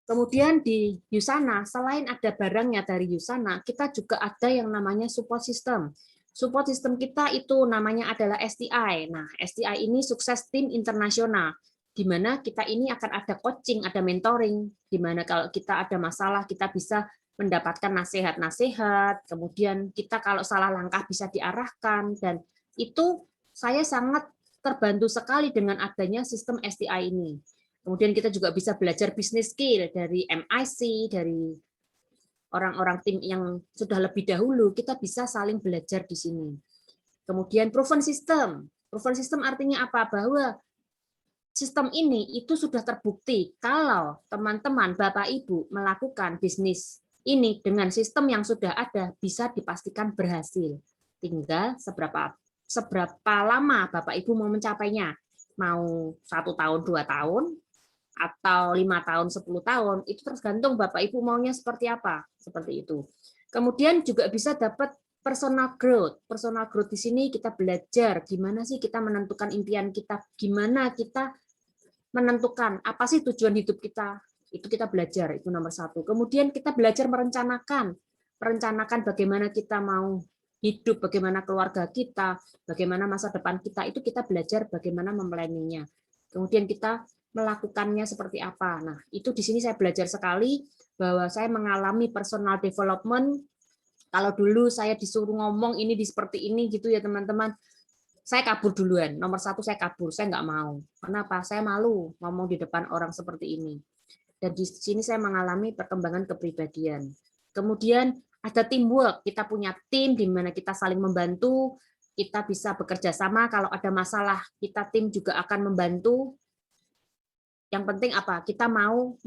Kemudian di Usana, selain ada barangnya dari Usana, kita juga ada yang namanya support system. Support system kita itu namanya adalah STI. Nah, STI ini Sukses Tim Internasional, di mana kita ini akan ada coaching, ada mentoring, di mana kalau kita ada masalah, kita bisa mendapatkan nasihat-nasihat, kemudian kita kalau salah langkah bisa diarahkan, dan itu saya sangat terbantu sekali dengan adanya sistem STI ini. Kemudian kita juga bisa belajar business skill dari MIC, dari orang-orang tim yang sudah lebih dahulu, kita bisa saling belajar di sini. Kemudian proven system. Proven system artinya apa? Bahwa sistem ini itu sudah terbukti kalau teman-teman, Bapak Ibu melakukan bisnis ini dengan sistem yang sudah ada bisa dipastikan berhasil. Tinggal seberapa lama Bapak Ibu mau mencapainya. Mau 1 tahun, 2 tahun, atau 5 tahun, 10 tahun, itu tergantung Bapak Ibu maunya seperti apa, seperti itu. Kemudian juga bisa dapat personal growth. Personal growth di sini kita belajar gimana sih kita menentukan impian kita, gimana kita menentukan apa sih tujuan hidup kita. Itu kita belajar, itu nomor 1. Kemudian kita belajar merencanakan bagaimana kita mau hidup, bagaimana keluarga kita, bagaimana masa depan kita, itu kita belajar bagaimana memplanningnya. Kemudian kita melakukannya seperti apa. Nah, itu di sini saya belajar sekali bahwa saya mengalami personal development. Kalau dulu saya disuruh ngomong ini di seperti ini gitu ya teman-teman, saya kabur duluan. Nomor 1 saya kabur, saya nggak mau. Kenapa? Saya malu ngomong di depan orang seperti ini. Dan di sini saya mengalami perkembangan kepribadian. Kemudian ada teamwork. Kita punya tim di mana kita saling membantu, kita bisa bekerja sama. Kalau ada masalah, kita tim juga akan membantu. Yang penting apa? Kita mau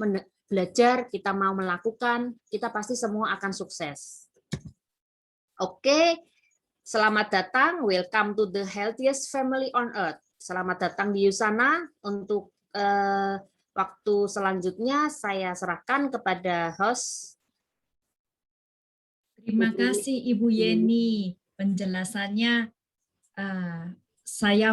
belajar, kita mau melakukan, kita pasti semua akan sukses. Oke, selamat datang, welcome to the healthiest family on earth. Selamat datang di Usana. Untuk waktu selanjutnya saya serahkan kepada host. Terima kasih Ibu Yeni, penjelasannya saya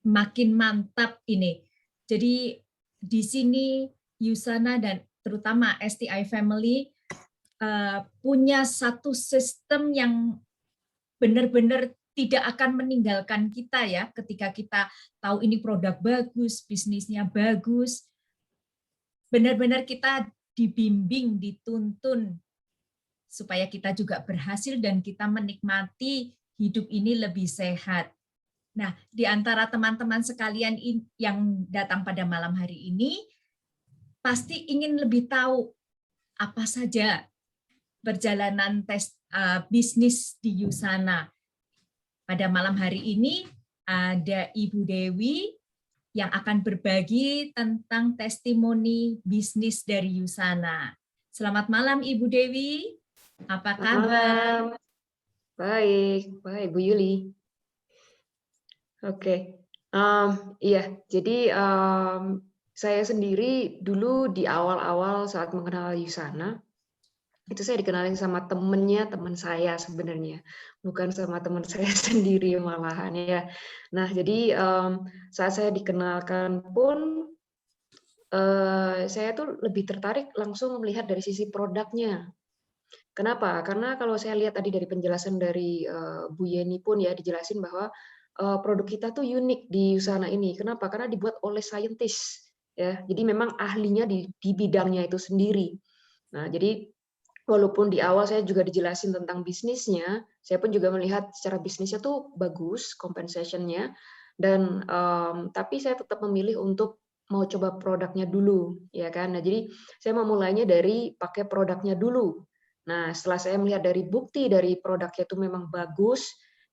makin mantap ini. Jadi di sini Usana dan terutama STI Family punya satu sistem yang benar-benar tidak akan meninggalkan kita ya ketika kita tahu ini produk bagus, bisnisnya bagus. Benar-benar kita dibimbing, dituntun supaya kita juga berhasil dan kita menikmati hidup ini lebih sehat. Nah, di antara teman-teman sekalian yang datang pada malam hari ini, pasti ingin lebih tahu apa saja perjalanan bisnis di Usana. Pada malam hari ini ada Ibu Dewi yang akan berbagi tentang testimoni bisnis dari Usana. Selamat malam Ibu Dewi, apa kabar? Baik, Bu Yuli. Oke, iya. Jadi saya sendiri dulu di awal-awal saat mengenal Usana, itu saya dikenalin sama temennya teman saya sebenarnya, bukan sama teman saya sendiri malahan ya. Nah, jadi saat saya dikenalkan pun saya tuh lebih tertarik langsung melihat dari sisi produknya. Kenapa? Karena kalau saya lihat tadi dari penjelasan dari Bu Yeni pun ya dijelasin bahwa produk kita tuh unik di Usana ini. Kenapa? Karena dibuat oleh saintis ya. Jadi memang ahlinya di bidangnya itu sendiri. Nah, jadi walaupun di awal saya juga dijelasin tentang bisnisnya, saya pun juga melihat secara bisnisnya tuh bagus, compensation-nya, dan tapi saya tetap memilih untuk mau coba produknya dulu, ya kan. Nah, jadi saya memulainya dari pakai produknya dulu. Nah, setelah saya melihat dari bukti dari produknya itu memang bagus,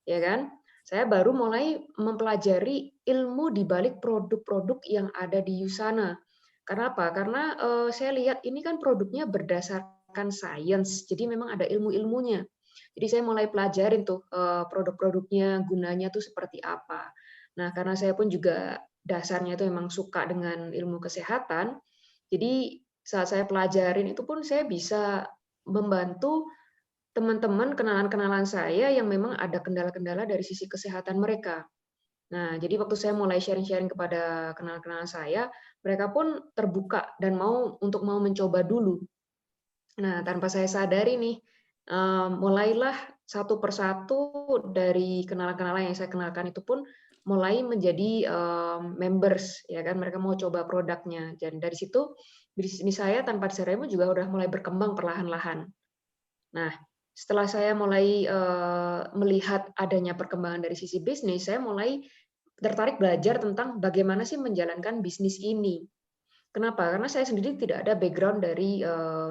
ya kan, saya baru mulai mempelajari ilmu di balik produk-produk yang ada di Usana. Karena apa? Karena saya lihat ini kan produknya berdasarkan sains, jadi memang ada ilmu-ilmunya. Jadi saya mulai pelajarin tuh produk-produknya, gunanya tuh seperti apa. Nah, karena saya pun juga dasarnya itu memang suka dengan ilmu kesehatan, jadi saat saya pelajarin itu pun saya bisa membantu teman-teman, kenalan-kenalan saya yang memang ada kendala-kendala dari sisi kesehatan mereka. Nah, jadi waktu saya mulai sharing-sharing kepada kenalan-kenalan saya, mereka pun terbuka dan mau mencoba dulu. Nah, tanpa saya sadari nih, mulailah satu persatu dari kenalan-kenalan yang saya kenalkan itu pun mulai menjadi members, ya kan? Mereka mau coba produknya. Dan dari situ bisnis saya tanpa disadari pun juga udah mulai berkembang perlahan-lahan. Nah, setelah saya mulai melihat adanya perkembangan dari sisi bisnis, saya mulai tertarik belajar tentang bagaimana sih menjalankan bisnis ini. Kenapa? Karena saya sendiri tidak ada background dari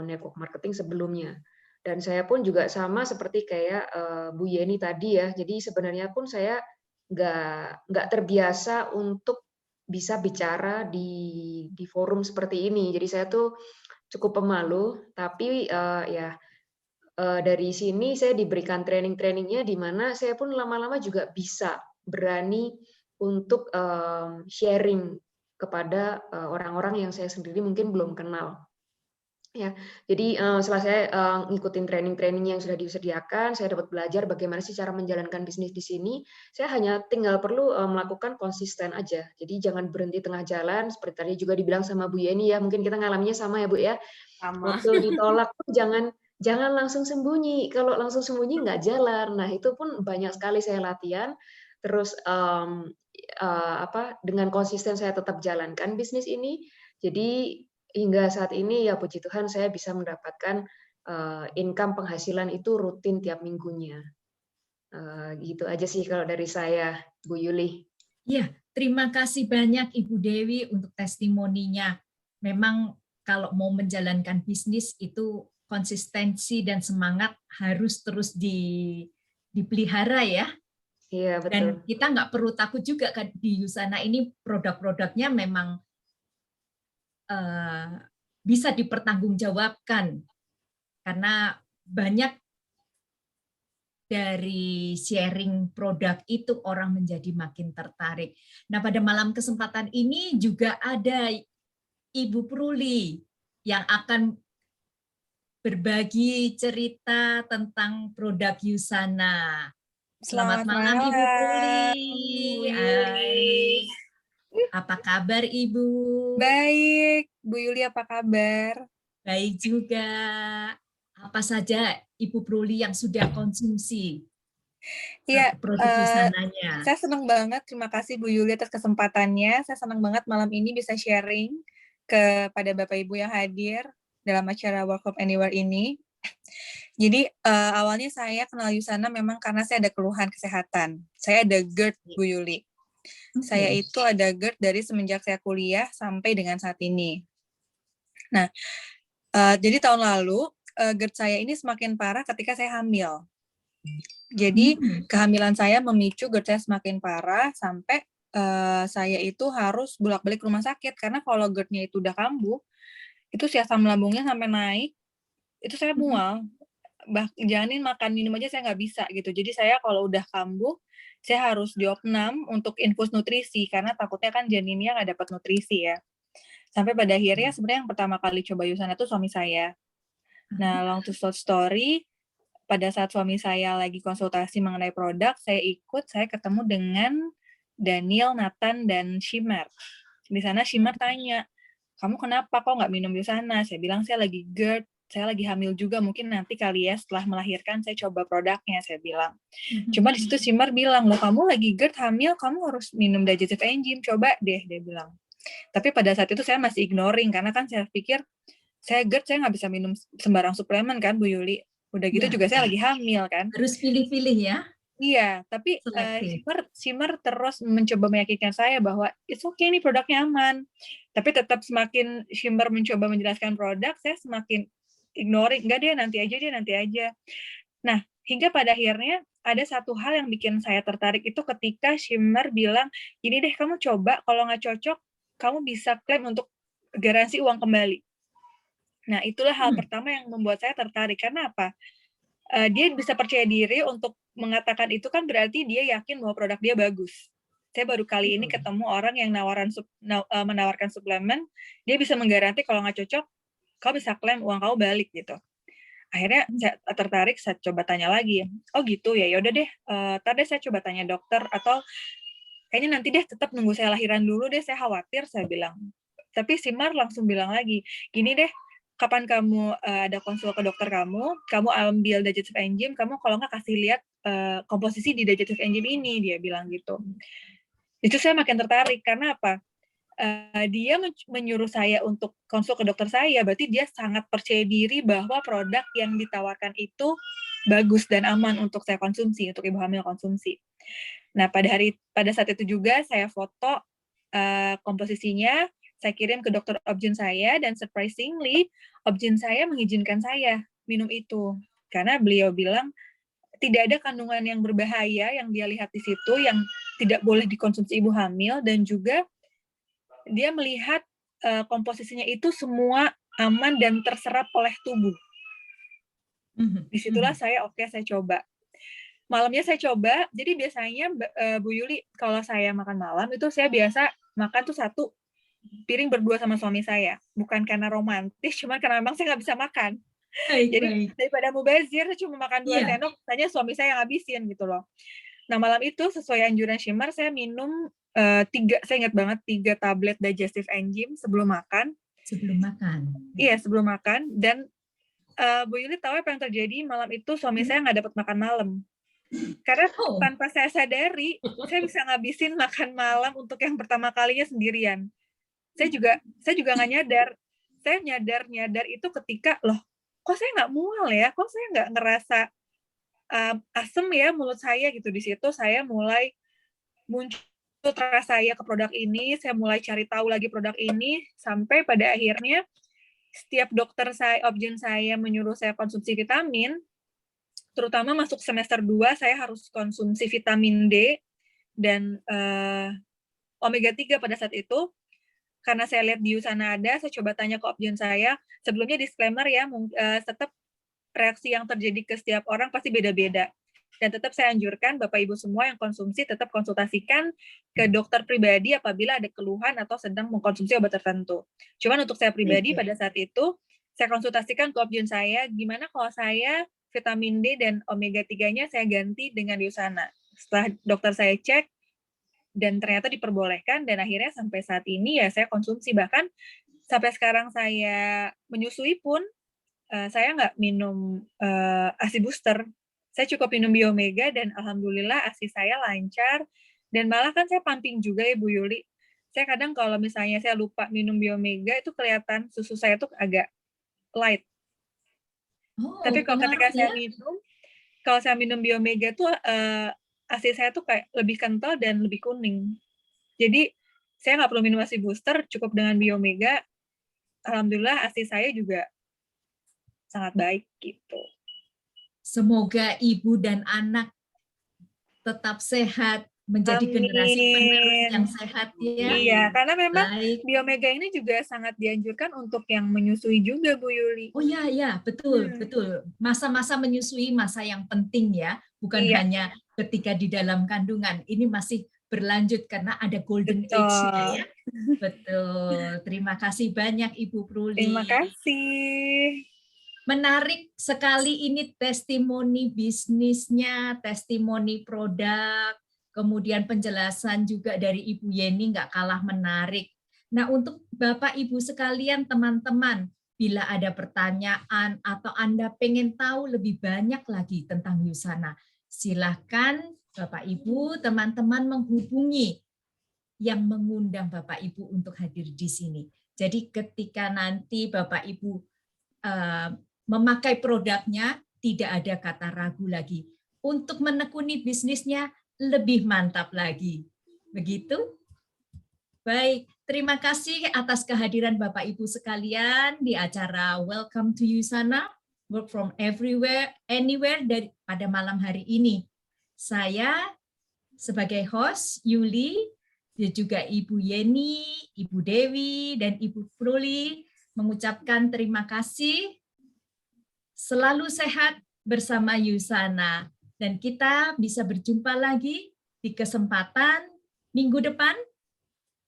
network marketing sebelumnya. Dan saya pun juga sama seperti kayak Bu Yeni tadi ya. Jadi sebenarnya pun saya nggak terbiasa untuk bisa bicara di forum seperti ini. Jadi saya tuh cukup pemalu, tapi ya dari sini saya diberikan training-trainingnya di mana saya pun lama-lama juga bisa berani untuk sharing kepada orang-orang yang saya sendiri mungkin belum kenal. Ya, jadi setelah saya ngikutin training-training yang sudah disediakan, saya dapat belajar bagaimana sih cara menjalankan bisnis di sini. Saya hanya tinggal perlu melakukan konsisten aja. Jadi jangan berhenti tengah jalan, seperti tadi juga dibilang sama Bu Yeni ya, mungkin kita ngalaminnya sama ya Bu ya. Sama. Waktu ditolak tuh jangan langsung sembunyi. Kalau langsung sembunyi nggak jalan. Nah itu pun banyak sekali saya latihan. Terus dengan konsisten saya tetap jalankan bisnis ini. Jadi hingga saat ini ya puji Tuhan saya bisa mendapatkan income penghasilan itu rutin tiap minggunya. Gitu aja sih kalau dari saya, Bu Yuli. Iya, terima kasih banyak Ibu Dewi untuk testimoninya. Memang kalau mau menjalankan bisnis itu konsistensi dan semangat harus terus dipelihara ya. Iya, betul. Dan kita nggak perlu takut juga kan di Yusana ini produk-produknya memang bisa dipertanggungjawabkan karena banyak dari sharing produk itu orang menjadi makin tertarik. Nah, pada malam kesempatan ini juga ada Ibu Pruli yang akan berbagi cerita tentang produk Yusana. Selamat malam Ibu Pruli. Hai. Apa kabar Ibu? Baik, Bu Yuli apa kabar? Baik juga. Apa saja Ibu Pruli yang sudah konsumsi? Iya, produk Yusananya. Saya senang banget, terima kasih Bu Yuli atas kesempatannya. Saya senang banget malam ini bisa sharing kepada Bapak Ibu yang hadir dalam acara Work From Anywhere ini. Jadi awalnya saya kenal Yusana memang karena saya ada keluhan kesehatan. Saya ada GERD, Bu Yuli. Saya itu ada GERD dari semenjak saya kuliah sampai dengan saat ini. Nah, jadi tahun lalu GERD saya ini semakin parah ketika saya hamil. Jadi kehamilan saya memicu GERD saya semakin parah sampai saya itu harus bolak-balik rumah sakit karena kalau GERD-nya itu udah kambuh, itu si asam lambungnya sampai naik, itu saya mual. Janin makan minum aja saya nggak bisa gitu. Jadi saya kalau udah kambuh, saya harus diopnam untuk infus nutrisi karena takutnya kan janinnya nggak dapat nutrisi ya. Sampai pada akhirnya sebenarnya yang pertama kali coba Yusana itu suami saya. Nah, long to short story, pada saat suami saya lagi konsultasi mengenai produk, saya ketemu dengan Daniel, Nathan, dan Shimmer. Di sana Shimmer tanya, kamu kenapa kok nggak minum Yusana? Saya bilang saya lagi GERD, saya lagi hamil juga, mungkin nanti kali ya setelah melahirkan saya coba produknya, saya bilang. Cuma di situ Shimmer bilang, loh kamu lagi GERD hamil, kamu harus minum digestive enzyme, coba deh, dia bilang. Tapi pada saat itu saya masih ignoring, karena kan saya pikir, saya GERD, saya nggak bisa minum sembarang suplemen kan, Bu Yuli. Udah gitu juga saya lagi hamil kan. Harus pilih-pilih ya. Iya, tapi Shimmer terus mencoba meyakinkan saya bahwa it's okay nih produknya aman. Tapi tetap semakin Shimmer mencoba menjelaskan produk, saya semakin ignoring. Enggak deh, nanti aja. Nah, hingga pada akhirnya ada satu hal yang bikin saya tertarik itu ketika Shimmer bilang, ini deh kamu coba, kalau nggak cocok, kamu bisa klaim untuk garansi uang kembali. Nah, itulah hal pertama yang membuat saya tertarik. Karena apa? Dia bisa percaya diri untuk mengatakan itu kan berarti dia yakin bahwa produk dia bagus. Saya baru kali ini ketemu orang yang menawarkan suplemen, dia bisa menggaranti kalau nggak cocok, kamu bisa klaim uang kamu balik gitu. Akhirnya saya tertarik, saya coba tanya lagi. Oh gitu ya, yaudah deh, tadi saya coba tanya dokter, atau kayaknya nanti deh tetap nunggu saya lahiran dulu deh, saya khawatir, saya bilang. Tapi si Mar langsung bilang lagi, gini deh, kapan kamu ada konsul ke dokter kamu ambil digestive enzyme, kamu kalau nggak kasih lihat komposisi di digestive enzyme ini, dia bilang gitu. Itu saya makin tertarik, karena apa? Dia menyuruh saya untuk konsul ke dokter saya, berarti dia sangat percaya diri bahwa produk yang ditawarkan itu bagus dan aman untuk saya konsumsi, untuk ibu hamil konsumsi. Nah, pada saat itu juga saya foto komposisinya, saya kirim ke dokter obgyn saya, dan surprisingly, obgyn saya mengizinkan saya minum itu. Karena beliau bilang, tidak ada kandungan yang berbahaya yang dia lihat di situ, yang tidak boleh dikonsumsi ibu hamil, dan juga dia melihat komposisinya itu semua aman dan terserap oleh tubuh. Disitulah saya coba. Malamnya saya coba, jadi biasanya Bu Yuli, kalau saya makan malam, itu saya biasa makan tuh 1 piring berdua sama suami saya. Bukan karena romantis, cuma karena memang saya nggak bisa makan. Jadi daripada mubazir, saya cuma makan 2 sendok, tanya suami saya yang habisin gitu loh. Nah, malam itu sesuai anjuran Shimar, saya minum 3, saya ingat banget, 3 tablet digestive enzyme sebelum makan. Sebelum makan? Iya, sebelum makan. Dan Bu Yuli tahu apa yang terjadi? Malam itu suami saya nggak dapat makan malam. Karena tanpa saya sadari, saya bisa ngabisin makan malam untuk yang pertama kalinya sendirian. Saya juga nggak nyadar. Saya nyadar itu ketika, loh, kok saya nggak mual ya? Kok saya nggak ngerasa asem ya mulut saya gitu. Di situ saya mulai muncul trust saya ke produk ini, saya mulai cari tahu lagi produk ini, sampai pada akhirnya setiap dokter saya, obgyn saya menyuruh saya konsumsi vitamin, terutama masuk semester 2, saya harus konsumsi vitamin D dan omega 3 pada saat itu. Karena saya lihat di USANA ada, saya coba tanya ke obgyn saya. Sebelumnya disclaimer ya, tetap reaksi yang terjadi ke setiap orang pasti beda-beda. Dan tetap saya anjurkan Bapak Ibu semua yang konsumsi tetap konsultasikan ke dokter pribadi apabila ada keluhan atau sedang mengkonsumsi obat tertentu. Cuman untuk saya pribadi pada saat itu, saya konsultasikan ke obgyn saya, gimana kalau saya vitamin D dan omega 3-nya saya ganti dengan USANA. Setelah dokter saya cek, dan ternyata diperbolehkan, dan akhirnya sampai saat ini ya saya konsumsi. Bahkan sampai sekarang saya menyusui pun, saya nggak minum ASI booster. Saya cukup minum Biomega, dan alhamdulillah ASI saya lancar. Dan malah kan saya pumping juga ya Bu Yuli. Saya kadang kalau misalnya saya lupa minum Biomega, itu kelihatan susu saya tuh agak light. Tapi kalau ketika saya minum Biomega tuh ASI saya tuh kayak lebih kental dan lebih kuning. Jadi saya nggak perlu minum ASI booster, cukup dengan Biomega. Alhamdulillah ASI saya juga sangat baik gitu. Semoga ibu dan anak tetap sehat, menjadi generasi penerus yang sehat ya. Iya, karena memang Biomega ini juga sangat dianjurkan untuk yang menyusui juga Bu Yuli. Oh ya, betul. Masa-masa menyusui masa yang penting ya, bukan hanya ketika di dalam kandungan. Ini masih berlanjut karena ada golden age-nya ya. Betul. Terima kasih banyak Ibu Pruli. Terima kasih. Menarik sekali ini testimoni bisnisnya, testimoni produk, kemudian penjelasan juga dari Ibu Yeni nggak kalah menarik. Nah, untuk Bapak Ibu sekalian, teman-teman, bila ada pertanyaan atau Anda pengen tahu lebih banyak lagi tentang USANA, silakan Bapak Ibu, teman-teman menghubungi yang mengundang Bapak Ibu untuk hadir di sini. Jadi ketika nanti Bapak Ibu memakai produknya, tidak ada kata ragu lagi. Untuk menekuni bisnisnya, lebih mantap lagi. Begitu? Baik, terima kasih atas kehadiran Bapak Ibu sekalian di acara Welcome to USANA, Work from Everywhere, Anywhere pada malam hari ini. Saya sebagai host, Yuli, dan juga Ibu Yeni, Ibu Dewi, dan Ibu Pruli mengucapkan terima kasih. Selalu sehat bersama USANA, dan kita bisa berjumpa lagi di kesempatan minggu depan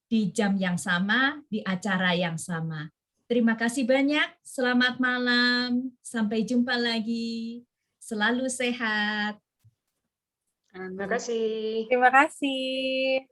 di jam yang sama, di acara yang sama. Terima kasih banyak. Selamat malam. Sampai jumpa lagi. Selalu sehat. Terima kasih. Terima kasih.